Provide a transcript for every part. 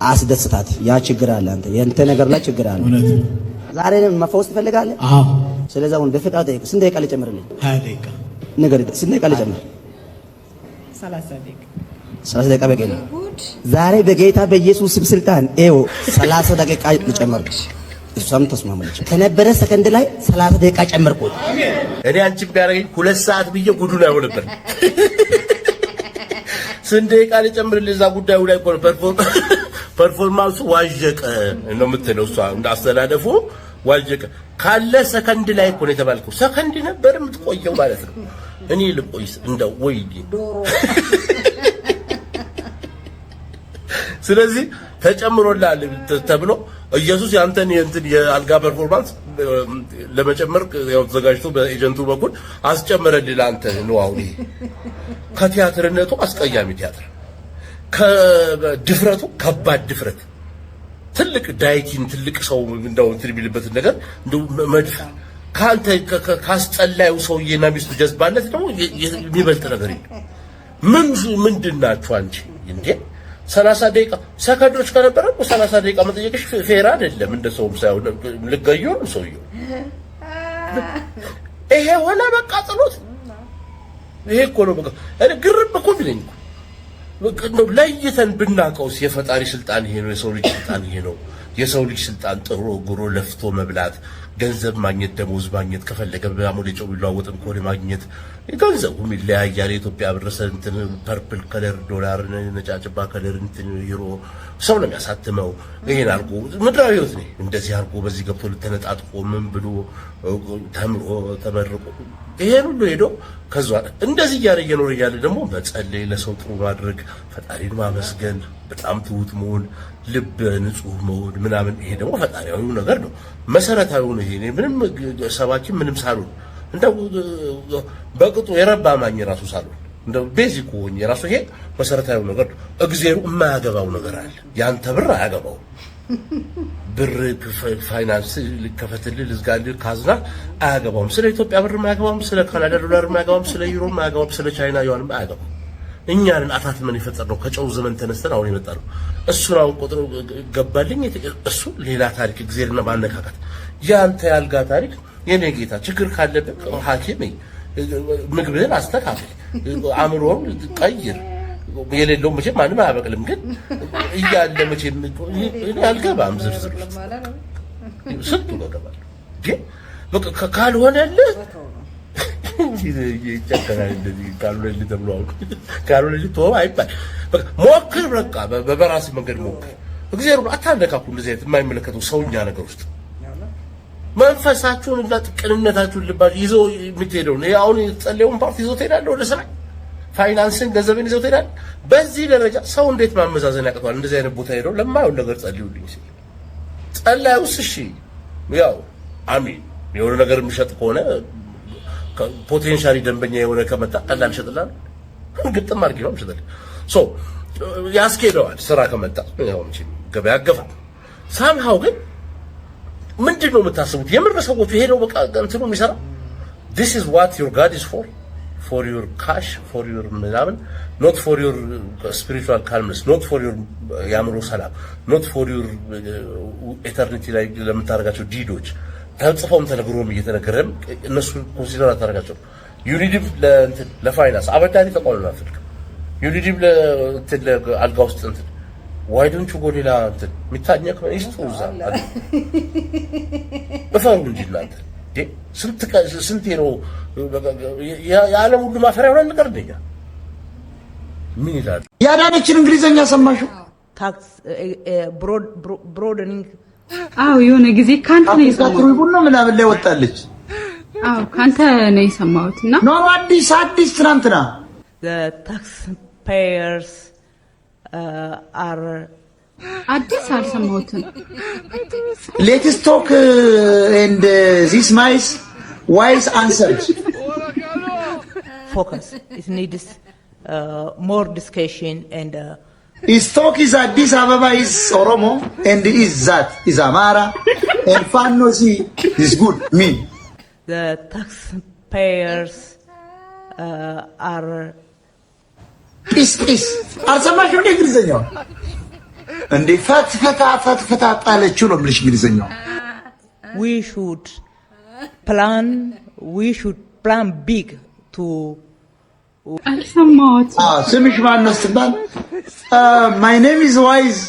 አስደስታት። ያ ችግር አለ አንተ የእንተ ነገር ላይ ችግር አለ። ዛሬ መፈወስ ትፈልጋለህ? አዎ። ስለዚህ አሁን በፍቃድ ጠይቅ። ስንት ደቂቃ ልጨምርልኝ? 20 ደቂቃ ነገር ስንት ደቂቃ ልጨምር? 30 ደቂቃ። 30 ደቂቃ በቂ ነው። ዛሬ በጌታ በኢየሱስ ስም ስልጣን ኤው 30 ደቂቃ ልጨምር። እሷም ተስማማለች። ከነበረ ሰከንድ ላይ 30 ደቂቃ ጨመርኩት። እኔ አንቺ ቢያረጋኝ 2 ሰዓት ብዬ ጉዱን አይሆን ነበር። ስንት ደቂቃ ልጨምርልህ? እዛ ጉዳዩ ላይ ፐርፎርማንሱ ዋዠቀ ነው የምትለው እሷ። እንዳስተላለፉ ዋዠቀ ካለ ሰከንድ ላይ እኮ ነው የተባልከው። ሰከንድ ነበር የምትቆየው ማለት ነው። እኔ ልቆይስ እንደው ወይዬ። ስለዚህ ተጨምሮላል ተብሎ ኢየሱስ ያንተን የአልጋ ፐርፎርማንስ ለመጨመር ያው ተዘጋጅቶ በኤጀንቱ በኩል አስጨመረልህ ለአንተ ነው። አሁን ይሄ ከቲያትርነቱ አስቀያሚ ቲያትር፣ ከድፍረቱ ከባድ ድፍረት፣ ትልቅ ዳይቲን ትልቅ ሰው እንደው እንትን ቢልበትን ነገር እንደው መድፈር ካንተ ካስጠላዩ ሰውዬና ሚስቱ ጀዝባነት ደግሞ የሚበልጥ ነገር የለም። ምንድናችሁ አንቺ እንዴ? 30 ደቂቃ ሰከንዶች ከነበረ 30 ደቂቃ መጠየቅሽ ፌር አይደለም። እንደ ሰውም ሳይሆን ልገየው ነው ሰውየው። ይሄ ሆነ በቃ ጥሎት ይሄ እኮ ነው በቃ እኔ ግርም እኮ ቢለኝ በቃ ነው ለይተን ብናቀውስ የፈጣሪ ስልጣን ይሄ ነው። የሰው ልጅ ስልጣን ይሄ ነው። የሰው ልጅ ስልጣን ጥሮ ግሮ ለፍቶ መብላት፣ ገንዘብ ማግኘት፣ ደሞዝ ማግኘት፣ ከፈለገ በአሞሌ ጨው ቢለዋወጥም ኮሪ ማግኘት፣ ገንዘቡም ይለያያል። የኢትዮጵያ ብር እንትን ፐርፕል ከለር ዶላር፣ ነጫጭባ ከለር እንትን ዩሮ ሰው ነው የሚያሳትመው። ይሄን አርጎ ምድራዊ ህይወት ነው እንደዚህ አርጎ በዚህ ገብቶ ልተነጣጥቆ ምን ብሎ ተምሮ ተመርቆ ይሄን ሁሉ ሄዶ ከዛ እንደዚህ እያለ እየኖረ እያለ ደግሞ መጸለይ፣ ለሰው ጥሩ ማድረግ፣ ፈጣሪን ማመስገን፣ በጣም ትሁት መሆን፣ ልብ ንጹህ መሆን ምናምን ይሄ ደግሞ ፈጣሪያዊ ነገር ነው። መሰረታዊ ነው። ይሄ ምንም ሰባኪ ምንም ሳሉን እንደው በቅጡ የረባ ማኝ ራሱ ሳሉን እንደው ቤዚክ ሆኜ ራሱ ይሄ መሰረታዊ ነገር ነው። እግዚአብሔር የማያገባው ነገር አለ። ያንተ ብር አያገባው። ብር ፋይናንስ ልከፈትልህ ልዝጋልህ ካዝና አያገባውም። ስለ ኢትዮጵያ ብር አያገባውም። ስለ ካናዳ ዶላር አያገባውም። ስለ ዩሮ አያገባውም። ስለ ቻይና ዩዋን አያገባውም። እኛን አታትመን የፈጠርነው ከጨው ዘመን ተነስተን አሁን የመጣነው እሱን አሁን ቁጥሩ ገባልኝ። እሱ ሌላ ታሪክ እግዚአብሔርና ማነካካት ያንተ ያልጋ ታሪክ። የኔ ጌታ ችግር ካለብህ ሐኪም ምግብህን አስተካክል፣ አእምሮህን ቀይር። የሌለው መቼም ማንም አያበቅልም። ግን እያለ መቼም አልገባም ዝርዝር ውስጥ ስንቱ ነው ገባል። ግን በቃ ካልሆነልህ ይጨከናል። እንደዚህ ካልሆነልህ ተብሎ አውቅ ካልሆነልህ ተወው አይባል። በቃ ሞክር፣ በቃ በራስ መንገድ ሞክር። እግዚአብሔር አታነካኩ። እንደዚህ አይነት የማይመለከተው ሰውኛ ነገር ውስጥ መንፈሳችሁን እና ቅንነታችሁን ልባችሁ ይዞ የምትሄደው ነው። አሁን የተጸለየውን ፓርቲ ይዞ ትሄዳለህ ወደ ስራ፣ ፋይናንስን ገንዘብን ይዞ ትሄዳለህ። በዚህ ደረጃ ሰው እንዴት ማመዛዘን ያቅተዋል? እንደዚህ አይነት ቦታ ሄደው ለማየው ነገር ጸልዩልኝ ሲል ጸላዩስ እሺ፣ ያው አሚን የሆነ ነገር የሚሸጥ ከሆነ ፖቴንሻሊ ደንበኛ የሆነ ከመጣ ቀላል ይሸጥላል። ግጥም አድርጊ ነው ይሸጥላል። ሶ ያስኬደዋል። ስራ ከመጣ ያው እንጂ ገበያ ያገፋ ሳምሃው ግን ምንድን ነው የምታስቡት? የምር ሰዎቹ ሄደው በቃ እንትኑ የሚሰራ this is what your God is for your cash, for your ምናምን, not for your spiritual calmness, not for your የአእምሮ ሰላም, not for your eternity ላይ ለምታደርጋቸው ዲዶች ተጽፈውም ተነግሮም እየተነገረም እነሱ ኮንሲደር አታደርጋቸው። ዩኒዲቭ ለእንትን ለፋይናንስ አበዳሪ ተቋም ነው አፍሪካ ዩኒዲቭ ለእንትን ለአልጋ ውስጥ እንትን why don't you go ሌላ እንትን የሚታኘክ ይስጡ እዛ በፈሩ እንጂ እናንተ ስንት ነው የዓለም ሁሉ ማፈሪያ ሆነ ነገር እንደኛ ምን ይላል? ያዳነችን እንግሊዘኛ ሰማሹ ታክስ ብሮደኒንግ አው የሆነ ጊዜ ካንተ ነው የሰማሁት። ቡና ምናምን ላይ ወጣለች። አው ካንተ ነው የሰማሁትና ኖ አዲስ ትናንትና the taxpayers are አዲስ አልሰማሁትም። Let's talk and this mice wise answers. Focus. It needs more discussion and his talk is Addis Ababa is Oromo and is that is Amara and Fanosi is good me. The taxpayers are is አልሰማሽም እንግሊዘኛው እንዴ ፈትፈታ ጣለችው ነው የምልሽ እንግሊዘኛው። we should plan big to አልሰማሁት። ስምሽ ማን ነው ስትባል my name is wise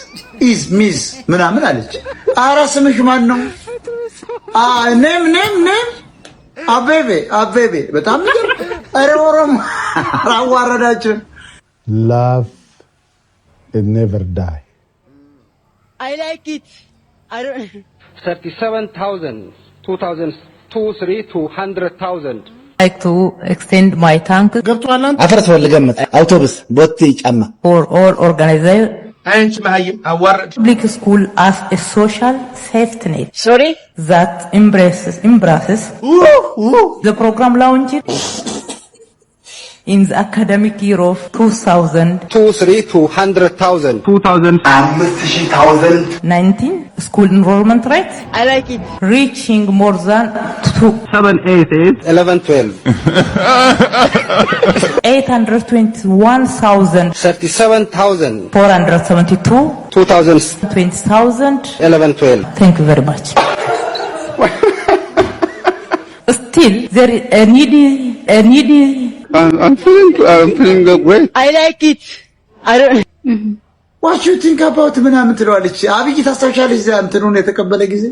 is miss ምናምን አለች። ኧረ ስምሽ ማን ነው? ኔም አቤቤ በጣም ነገር ኧረ ኦሮሞ አዋረዳችሁ። Love it never die. I like it. I don't 37,000, 2,000, 200,000. like to extend my thanks ገብቷል አንተ አፈር ተወልገመት አውቶቡስ ቦቲ ጫማ for all organizers አንቺ ማህይም አዋረድ public school as a social safety net Sorry? that embraces the program launched in the academic year of 2000 200,000. 19 school enrollment rate I like it. reaching more than 11, 12. 821,000 37,000. 472 2,000. 20,000 11, 12. Thank you very much. Still, there is a needy. I'm feeling great. I like it. I don't what you think about ምናምን ትለዋለች። አብይ ታስታውሻለች እዛ እንትኑን የተቀበለ ጊዜ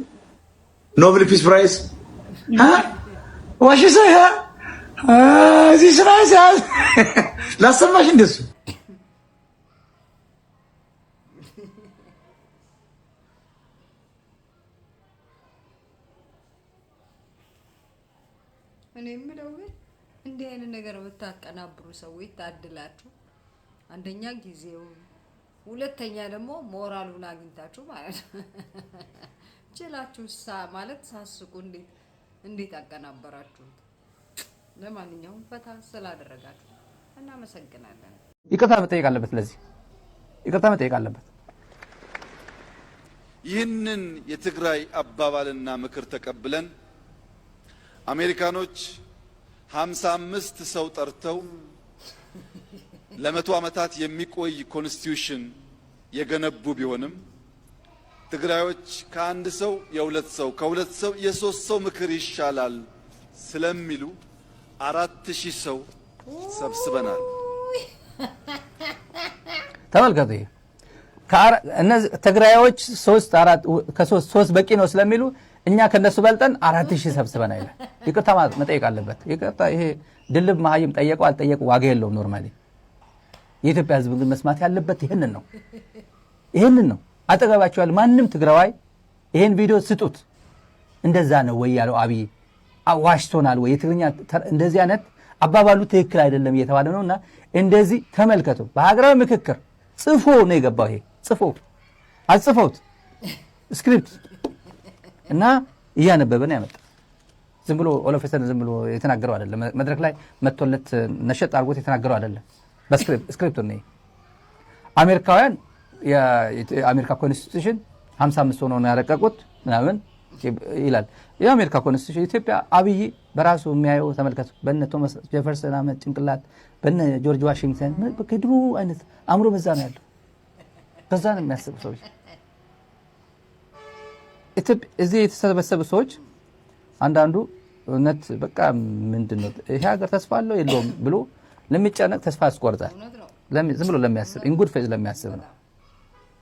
ኖቤል ፒስ ፕራይስ what you say this ራስ ላሰማሽ እንደሱ እኔ የምለው ግን እንዲህ አይነት ነገር ብታቀናብሩ ሰዎች ታድላችሁ። አንደኛ ጊዜው፣ ሁለተኛ ደግሞ ሞራሉን አግኝታችሁ ማለት ነው። ችላችሁ ማለት ሳስቁ እንዴት አቀናበራችሁት? ለማንኛውም ፈታ ስላደረጋችሁ እናመሰግናለን። ይቅርታ መጠየቅ አለበት። ለዚህ ይቅርታ መጠየቅ አለበት። ይህንን የትግራይ አባባልና ምክር ተቀብለን አሜሪካኖች 55 ሰው ጠርተው ለ100 ዓመታት የሚቆይ ኮንስቲቲዩሽን የገነቡ ቢሆንም ትግራዮች ከአንድ ሰው የሁለት ሰው ከሁለት ሰው የሶስት ሰው ምክር ይሻላል ስለሚሉ 4000 ሰው ሰብስበናል። ተመልከቱ። እነዚህ ትግራዮች 3 በቂ ነው ስለሚሉ እኛ ከነሱ በልጠን 4000 ሰብስበና ይላል። ይቅርታ መጠየቅ አለበት። ይቅርታ ይሄ ድልብ መሀይም ጠየቀው አልጠየቀው ዋጋ የለውም። ኖርማሊ የኢትዮጵያ ሕዝብ ግን መስማት ያለበት ይሄንን ነው። አጠገባቸው ያለ ማንም ትግራዋይ ይሄን ቪዲዮ ስጡት። እንደዛ ነው ወይ ያለው አብይ ዋሽቶናል ወይ የትግርኛ እንደዚህ አይነት አባባሉ ትክክል አይደለም እየተባለ ነውና እንደዚህ ተመልከቱ። በሀገራዊ ምክክር ጽፎ ነው የገባው። ይሄ ጽፎ አጽፈውት ስክሪፕት እና እያነበበ ነው ያመጣ። ዝም ብሎ ኦሎፌሰን ዝም ብሎ የተናገረው አይደለም። መድረክ ላይ መጥቶለት ነሸጥ አድርጎት የተናገረው አይደለም። በስክሪፕት ነው። አሜሪካውያን የአሜሪካ ኮንስቲቱሽን 55 ሆኖ ነው ያረቀቁት ምናምን ይላል። የአሜሪካ ኮንስቲቱሽን ኢትዮጵያ አብይ በራሱ የሚያየው ተመልከቱ። በእነ ቶማስ ጄፈርሰን አመት ጭንቅላት በእነ ጆርጅ ዋሽንግተን ከድሮ አይነት አእምሮ በዛ ነው ያለው። በዛ ነው የሚያስቡ ሰዎች። እዚህ የተሰበሰቡ ሰዎች አንዳንዱ እውነት በቃ ምንድነው ይሄ ሀገር ተስፋ አለው የለውም ብሎ ለሚጨነቅ ተስፋ ያስቆርጣል። ዝም ብሎ ለሚያስብ ኢንጉድ ፌዝ ለሚያስብ ነው።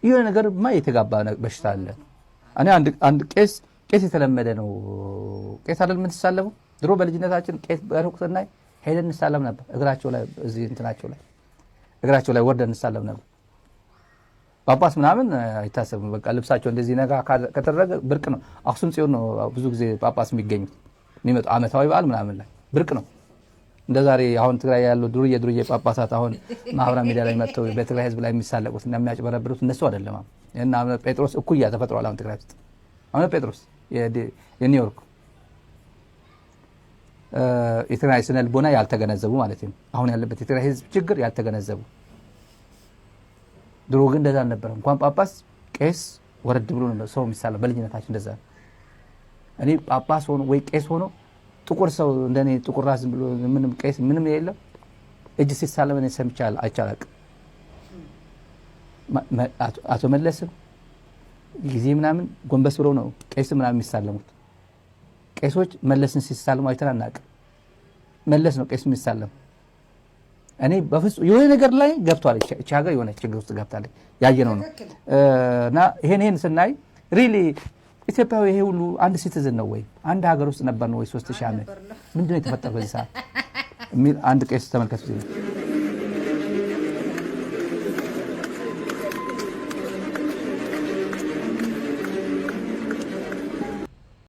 ይሄ ነገርማ የተጋባ በሽታ አለ። እኔ አንድ ቄስ የተለመደ ነው። ቄስ አይደል ምን ተሳለሙ? ድሮ በልጅነታችን ቄስ በሩቅና ሄደን እንሳለም ነበር። እግራቸው ላይ እዚህ እንትናቸው ላይ እግራቸው ላይ ወርደን እንሳለም ነበር። ጳጳስ ምናምን አይታሰብም። በቃ ልብሳቸው እንደዚህ ነጋ ከተደረገ ብርቅ ነው። አክሱም ጽዮን ነው ብዙ ጊዜ ጳጳስ የሚመጡ ዓመታዊ በዓል ምናምን ላይ ብርቅ ነው። እንደዛሬ አሁን ትግራይ ያለው ዱርዬ ጳጳሳት አሁን ማህበራዊ ሚዲያ ላይ መጥተው በትግራይ ህዝብ ላይ የሚሳለቁት እና የሚያጭበረብሩት እነሱ አይደለም። እና ጴጥሮስ እኩያ ተፈጥሯል። አሁን ትግራይ ውስጥ አሁን ጴጥሮስ የኒውዮርክ የትግራይ ስነ ልቦና ያልተገነዘቡ ማለት ነው። አሁን ያለበት የትግራይ ህዝብ ችግር ያልተገነዘቡ። ድሮ ግን እንደዛ ነበር። እንኳን ጳጳስ ቄስ ወረድ ብሎ ነው ሰው የሚሳለው በልጅነታችን እንደዛ። እኔ ጳጳስ ሆኖ ወይ ቄስ ሆኖ ጥቁር ሰው እንደኔ ጥቁር ራስ ብሎ ምንም ቄስ ምንም የለም እጅ ሲሳለም እኔ ሰምቻለሁ አይቻልም። አቶ መለስም ጊዜ ምናምን ጎንበስ ብለው ነው ቄስ ምናምን የሚሳለሙት። ቄሶች መለስን ሲሳለሙ አይተን አናውቅም። መለስ ነው ቄስ የሚሳለም። እኔ በፍጹም የሆነ ነገር ላይ ገብቷል። እቺ ሀገር የሆነ ችግር ውስጥ ገብታለች። ያየነው ነው እና ይሄን ስናይ ሪሊ ኢትዮጵያዊ ይሄ ሁሉ አንድ ሲቲዝን ነው ወይ አንድ ሀገር ውስጥ ነበር ነው ወይ 3000 ዓመት ምንድነው የተፈጠረው በዚህ ሰዓት? አንድ ቄስ ተመልከቱ።